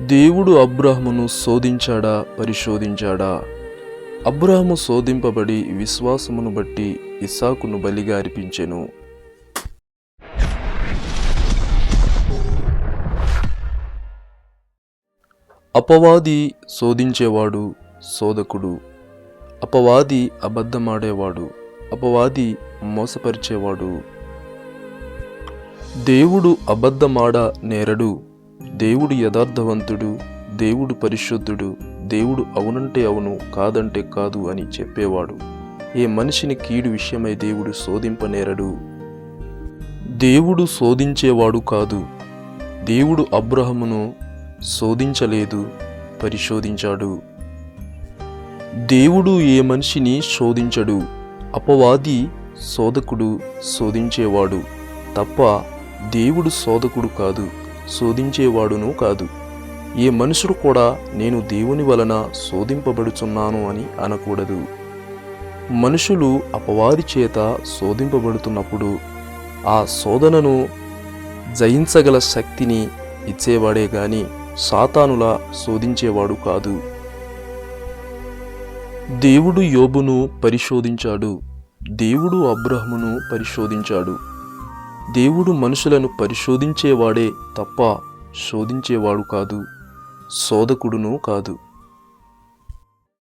దేవుడు అబ్రాహామును శోధించాడా, పరిశోధించాడా? అబ్రాహాము శోధింపబడి విశ్వాసమును బట్టి ఇస్సాకును బలిగా అర్పించెను. అపవాది శోధించేవాడు, శోధకుడు. అపవాది అబద్ధమాడేవాడు, అపవాది మోసపరిచేవాడు. దేవుడు అబద్ధమాడ నేరడు. దేవుడు యథార్థవంతుడు, దేవుడు పరిశుద్ధుడు, దేవుడు అవునంటే అవును, కాదంటే కాదు అని చెప్పేవాడు. ఏ మనిషిని కీడు విషయమై దేవుడు శోధింపనేరడు. దేవుడు శోధించేవాడు కాదు. దేవుడు అబ్రాహామును శోధించలేదు, పరిశోధించాడు. దేవుడు ఏ మనిషిని శోధించడు. అపవాది శోధకుడు, శోధించేవాడు తప్ప దేవుడు శోధకుడు కాదు, శోధించేవాడును కాదు. ఏ మనుషుడు కూడా నేను దేవుని వలన శోధింపబడుచున్నాను అని అనకూడదు. మనుషులు అపవాది చేత శోధింపబడుతున్నప్పుడు ఆ శోధనను జయించగల శక్తిని ఇచ్చేవాడే గాని సాతానులా శోధించేవాడు కాదు. దేవుడు యోబును పరిశోధించాడు. దేవుడు అబ్రాహామును పరిశోధించాడు. దేవుడు మనుషులను పరిశోధించేవాడే తప్ప శోధించేవాడు కాదు, శోధకుడును కాదు.